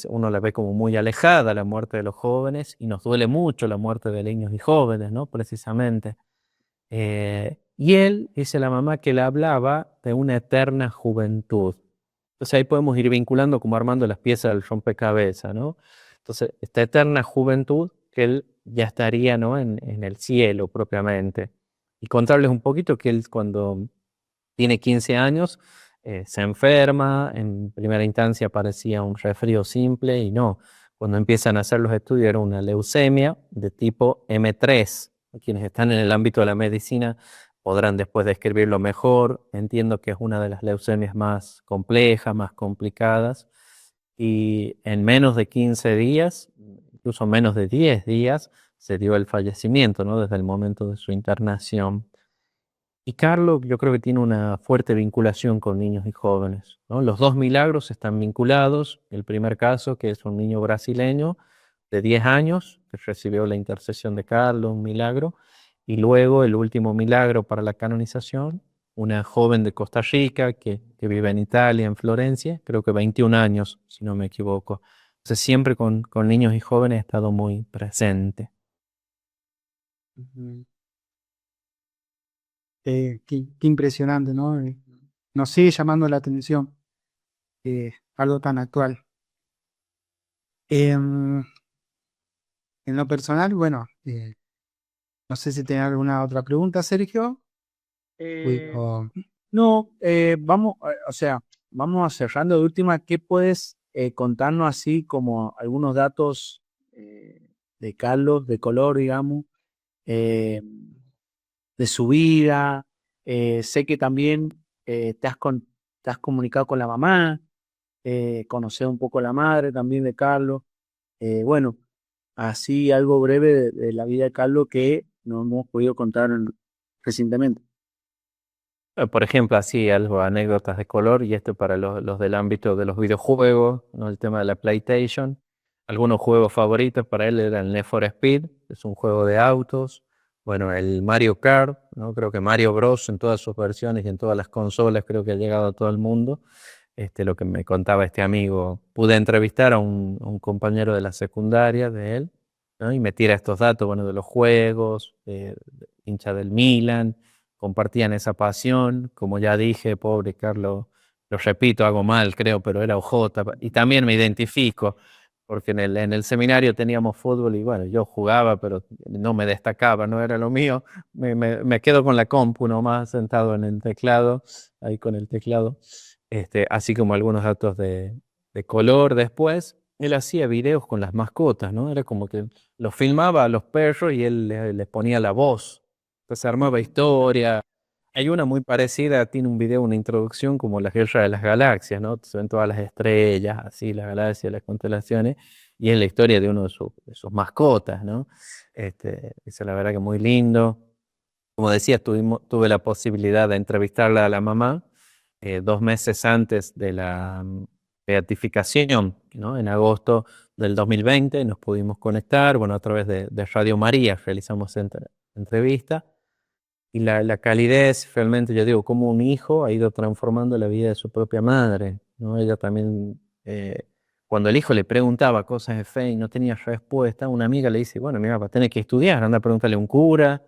[SPEAKER 2] Uno la ve como muy alejada, la muerte de los jóvenes, y nos duele mucho la muerte de niños y jóvenes, ¿no? Precisamente. Y él, dice la mamá, que le hablaba de una eterna juventud. Entonces ahí podemos ir vinculando como armando las piezas del rompecabezas, ¿no? Entonces, esta eterna juventud que él ya estaría, ¿no? En el cielo propiamente. Y contarles un poquito que él cuando tiene 15 años se enferma, en primera instancia parecía un resfrío simple y no. Cuando empiezan a hacer los estudios era una leucemia de tipo M3. Quienes están en el ámbito de la medicina podrán después describirlo mejor. Entiendo que es una de las leucemias más complejas, más complicadas. Y en menos de 15 días, incluso menos de 10 días, se dio el fallecimiento, ¿no? Desde el momento de su internación. Y Carlos, yo creo que tiene una fuerte vinculación con niños y jóvenes, ¿no? Los dos milagros están vinculados. El primer caso, que es un niño brasileño de 10 años, que recibió la intercesión de Carlos, un milagro. Y luego el último milagro para la canonización, una joven de Costa Rica que vive en Italia, en Florencia, creo que 21 años, si no me equivoco. Entonces siempre con niños y jóvenes he estado muy presente.
[SPEAKER 3] Ujú. Qué impresionante, ¿no? Nos sigue llamando la atención algo tan actual. Em, en lo personal, bueno, no sé si tenés alguna otra pregunta, Sergio. Uy,
[SPEAKER 1] Eh, no, vamos, o sea, vamos a cerrando de última. ¿Qué puedes contarnos así como algunos datos de Carlos, de color, digamos, eh, de su vida? Sé que también te has comunicado con la mamá, conocer un poco a la madre también de Carlos. Bueno, así algo breve de la vida de Carlos que no hemos podido contar recientemente.
[SPEAKER 2] Por ejemplo, así algo, anécdotas de color, y esto para los del ámbito de los videojuegos, ¿no? El tema de la PlayStation. Algunos juegos favoritos para él eran el Need for Speed, es un juego de autos. Bueno, el Mario Kart, ¿no? Creo que Mario Bros. En todas sus versiones y en todas las consolas creo que ha llegado a todo el mundo. Lo que me contaba este amigo, pude entrevistar a un compañero de la secundaria de él, ¿no? Y me tira estos datos, bueno, de los juegos, hincha del Milan, compartían esa pasión, como ya dije, pobre Carlos, lo repito, hago mal, creo, pero era OJ, y también me identifico, porque en el seminario teníamos fútbol y bueno, yo jugaba, pero no me destacaba, no era lo mío, me quedo con la compu nomás, sentado en el teclado, ahí con el teclado, así como algunos datos de color después. Él hacía videos con las mascotas, ¿no? Era como que los filmaba a los perros y él les ponía la voz. Entonces armaba historia. Hay una muy parecida, tiene un video, una introducción como la Guerra de las Galaxias, ¿no? Se ven todas las estrellas, así, las galaxias, las constelaciones, y es la historia de uno de sus mascotas, ¿no? Eso la verdad que muy lindo. Como decía, tuve la posibilidad de entrevistarla a la mamá 2 meses antes de la beatificación, ¿no? En agosto del 2020 nos pudimos conectar, bueno, a través de Radio María realizamos entrevista. Y la calidez, realmente, yo digo, como un hijo ha ido transformando la vida de su propia madre, ¿no? Ella también, cuando el hijo le preguntaba cosas de fe y no tenía respuesta, una amiga le dice, bueno, mira, va a tener que estudiar, anda a preguntarle a un cura.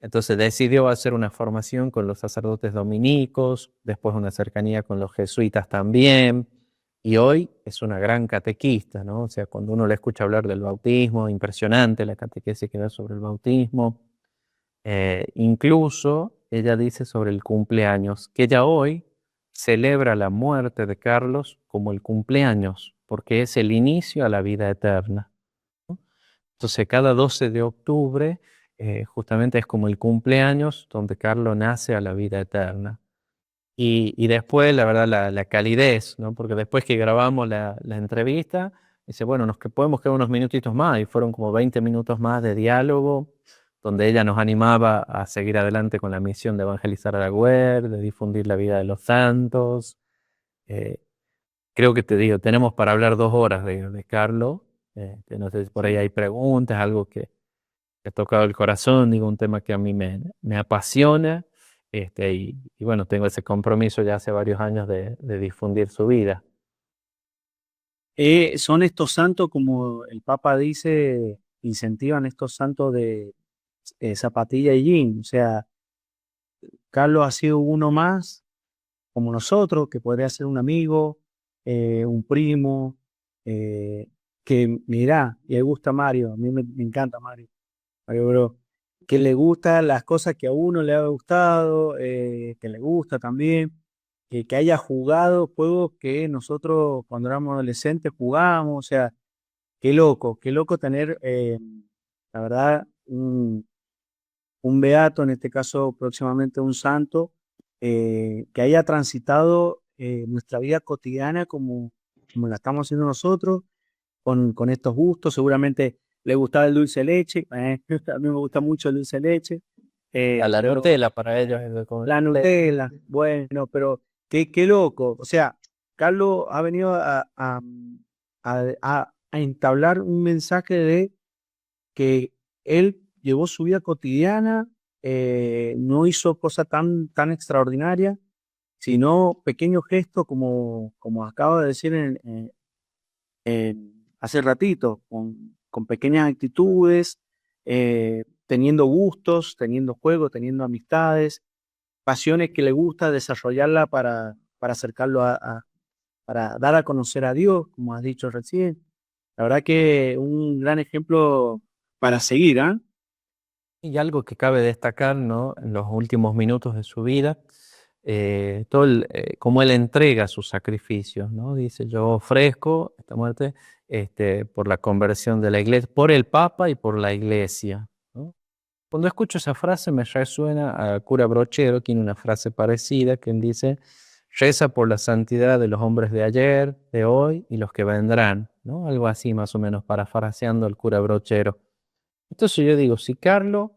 [SPEAKER 2] Entonces decidió hacer una formación con los sacerdotes dominicos, después una cercanía con los jesuitas también, y hoy es una gran catequista, ¿no? O sea, cuando uno le escucha hablar del bautismo, impresionante la catequesis que da sobre el bautismo. Incluso ella dice sobre el cumpleaños, que ella hoy celebra la muerte de Carlos como el cumpleaños, porque es el inicio a la vida eterna. Entonces, cada 12 de octubre justamente es como el cumpleaños donde Carlos nace a la vida eterna. Y después, la verdad, la calidez, ¿no? Porque después que grabamos la entrevista, dice, bueno, podemos quedar unos minutitos más, y fueron como 20 minutos más de diálogo, donde ella nos animaba a seguir adelante con la misión de evangelizar a la web, de difundir la vida de los santos. Eh, Creo que te digo, tenemos para hablar 2 horas de Carlos, que no sé si por ahí
[SPEAKER 1] Sí.
[SPEAKER 2] hay preguntas, algo que ha tocado el corazón, digo, un tema que a mí me apasiona, y bueno, tengo ese compromiso ya hace varios años de difundir su vida.
[SPEAKER 1] Son estos santos, como el Papa dice, incentivan estos santos de zapatilla y jean. O sea, Carlos ha sido uno más, como nosotros, que podría ser un amigo, un primo, que mira, y le gusta Mario, a mí me encanta Mario, Mario Bro, que le gustan las cosas que a uno le ha gustado, que le gusta también, que haya jugado juegos que nosotros cuando éramos adolescentes jugábamos, o sea, qué loco tener, la verdad, un beato, en este caso próximamente un santo, que haya transitado nuestra vida cotidiana como la estamos haciendo nosotros, con estos gustos. Seguramente le gustaba el dulce de leche, a mí me gusta mucho el dulce de leche,
[SPEAKER 2] A la
[SPEAKER 1] pero
[SPEAKER 2] Nutella para ellos es de comer.
[SPEAKER 1] la Nutella, bueno, pero qué loco. O sea, Carlos ha venido a entablar un mensaje de que él llevó su vida cotidiana, no hizo cosas tan extraordinarias, sino pequeños gestos como acabo de decir hace ratito, con pequeñas actitudes, teniendo gustos, teniendo juegos, teniendo amistades, pasiones que le gusta desarrollarla para acercarlo para dar a conocer a Dios, como has dicho recién. La verdad que un gran ejemplo para seguir, ¿ah?
[SPEAKER 2] Y algo que cabe destacar, ¿no? En los últimos minutos de su vida, cómo él entrega sus sacrificios, ¿no? Dice, yo ofrezco esta muerte por la conversión de la iglesia, por el Papa y por la iglesia, ¿no? Cuando escucho esa frase me resuena al cura Brochero, que tiene una frase parecida, que él dice, reza por la santidad de los hombres de ayer, de hoy y los que vendrán, ¿no? Algo así más o menos, parafraseando al cura Brochero. Entonces yo digo, si Carlos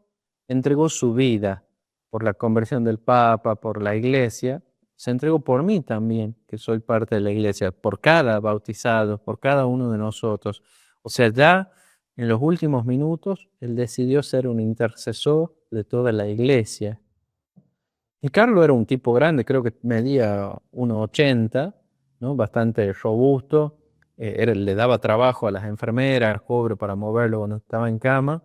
[SPEAKER 2] entregó su vida por la conversión del Papa, por la iglesia, se entregó por mí también, que soy parte de la iglesia, por cada bautizado, por cada uno de nosotros. O sea, ya en los últimos minutos, él decidió ser un intercesor de toda la iglesia. Y Carlos era un tipo grande, creo que medía 1,80, ¿no? Bastante robusto. Le daba trabajo a las enfermeras, cobre para moverlo cuando estaba en cama.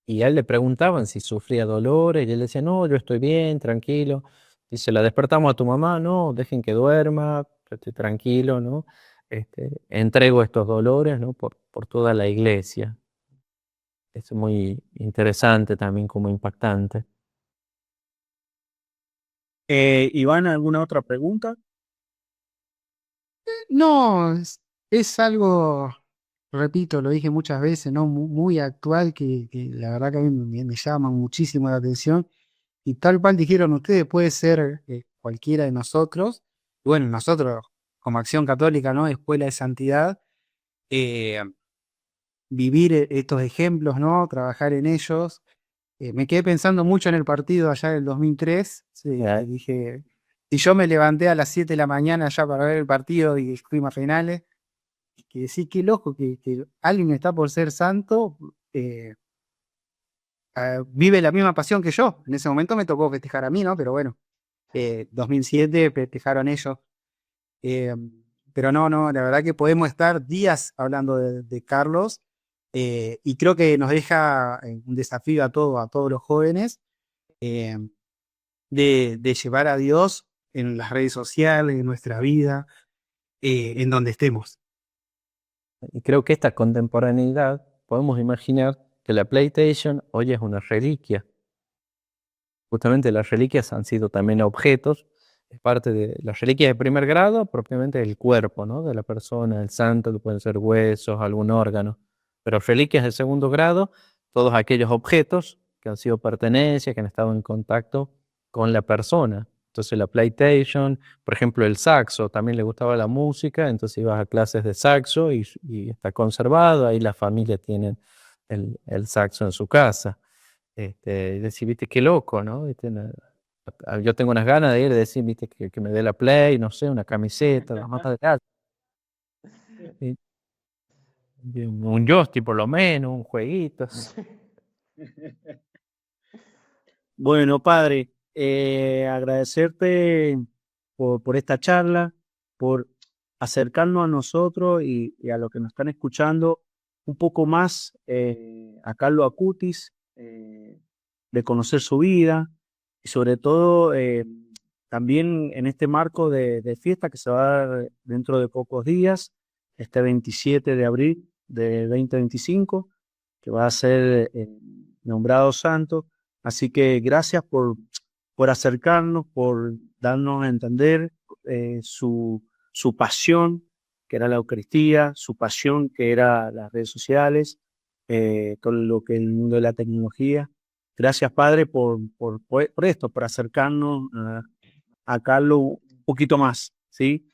[SPEAKER 2] Y a él le preguntaban si sufría dolores, y él decía, no, yo estoy bien, tranquilo. Dice, la despertamos a tu mamá, no, dejen que duerma, yo estoy tranquilo, ¿no? Entrego estos dolores, ¿no? Por toda la iglesia. Es muy interesante también, como impactante.
[SPEAKER 1] Iván, ¿alguna otra pregunta?
[SPEAKER 3] No, es algo, repito, lo dije muchas veces, ¿no? Muy actual que la verdad que a mí me llama muchísimo la atención. Y tal cual dijeron ustedes, puede ser cualquiera de nosotros. Y bueno, nosotros, como Acción Católica, ¿no? Escuela de Santidad, eh, vivir estos ejemplos, ¿no? Trabajar en ellos. Me quedé pensando mucho en el partido allá del 2003. Sí, dije, si yo me levanté a las 7 de la mañana ya para ver el partido y fuimos a finales, que sí, qué loco, que alguien está por ser santo, vive la misma pasión que yo. En ese momento me tocó festejar a mí, ¿no? Pero bueno, 2007 festejaron ellos. Eh, pero no, la verdad que podemos estar días hablando de Carlos, y creo que nos deja un desafío a todos los jóvenes, eh, de llevar a Dios en las redes sociales, en nuestra vida, en donde estemos.
[SPEAKER 2] Y creo que esta contemporaneidad, podemos imaginar que la PlayStation hoy es una reliquia. Justamente las reliquias han sido también objetos, es parte de las reliquias de primer grado, propiamente el cuerpo, ¿no? De la persona, el santo, que pueden ser huesos, algún órgano. Pero reliquias de segundo grado, todos aquellos objetos que han sido pertenencias, que han estado en contacto con la persona. Entonces la PlayStation, por ejemplo el saxo, también le gustaba la música, entonces ibas a clases de saxo y está conservado, ahí la familia tiene el saxo en su casa. Y decir, viste, qué loco, ¿no? ¿Viste? Yo tengo unas ganas de ir, de decir, viste, que me dé la Play, no sé, una camiseta, una nota de teatro, y- y un joystick por lo menos, un jueguito.
[SPEAKER 1] Bueno, padre, agradecerte por esta charla, por acercarnos a nosotros y a los que nos están escuchando un poco más, a Carlo Acutis, de conocer su vida y sobre todo, también en este marco de fiesta que se va a dar dentro de pocos días, este 27 de abril de 2025, que va a ser nombrado santo. Así que gracias por acercarnos, por darnos a entender, su pasión, que era la Eucaristía, su pasión, que era las redes sociales, todo lo que es el mundo de la tecnología. Gracias, Padre, por esto, por acercarnos a Carlos un poquito más, ¿sí?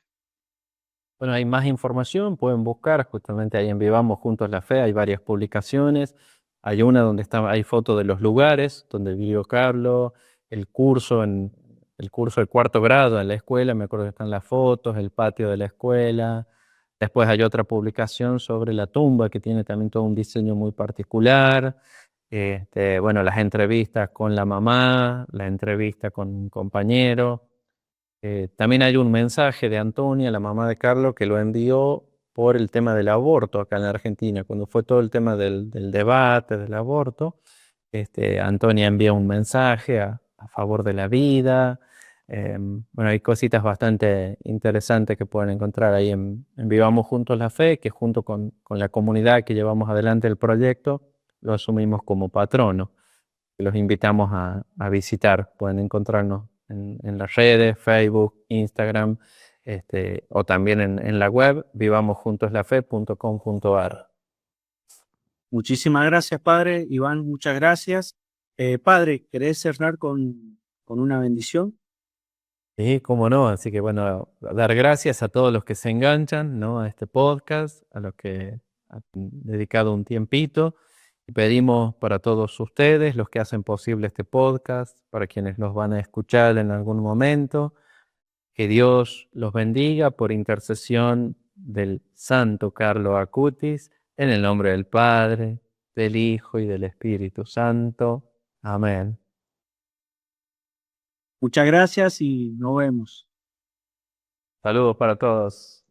[SPEAKER 2] Bueno, hay más información, pueden buscar justamente ahí en Vivamos Juntos la Fe, hay varias publicaciones. Hay una donde hay fotos de los lugares donde vivió Carlos, el curso, el curso de cuarto grado en la escuela, me acuerdo que están las fotos, el patio de la escuela. Después hay otra publicación sobre la tumba que tiene también todo un diseño muy particular. Bueno, las entrevistas con la mamá, la entrevista con un compañero. También hay un mensaje de Antonia, la mamá de Carlos, que lo envió por el tema del aborto acá en la Argentina. Cuando fue todo el tema del debate del aborto, Antonia envió un mensaje a favor de la vida, Bueno, hay cositas bastante interesantes que pueden encontrar ahí en Vivamos Juntos la Fe, que junto con la comunidad que llevamos adelante el proyecto, lo asumimos como patrono. Los invitamos a visitar. Pueden encontrarnos en las redes, Facebook, Instagram, o también en la web vivamosjuntoslafe.com.ar.
[SPEAKER 1] Muchísimas gracias, Padre. Iván, muchas gracias. Padre, ¿querés cerrar con una bendición?
[SPEAKER 2] Sí, cómo no. Así que bueno, dar gracias a todos los que se enganchan, ¿no?, a este podcast, a los que han dedicado un tiempito. Y pedimos para todos ustedes, los que hacen posible este podcast, para quienes los van a escuchar en algún momento, que Dios los bendiga por intercesión del Santo Carlo Acutis, en el nombre del Padre, del Hijo y del Espíritu Santo. Amén.
[SPEAKER 1] Muchas gracias y nos vemos.
[SPEAKER 2] Saludos para todos.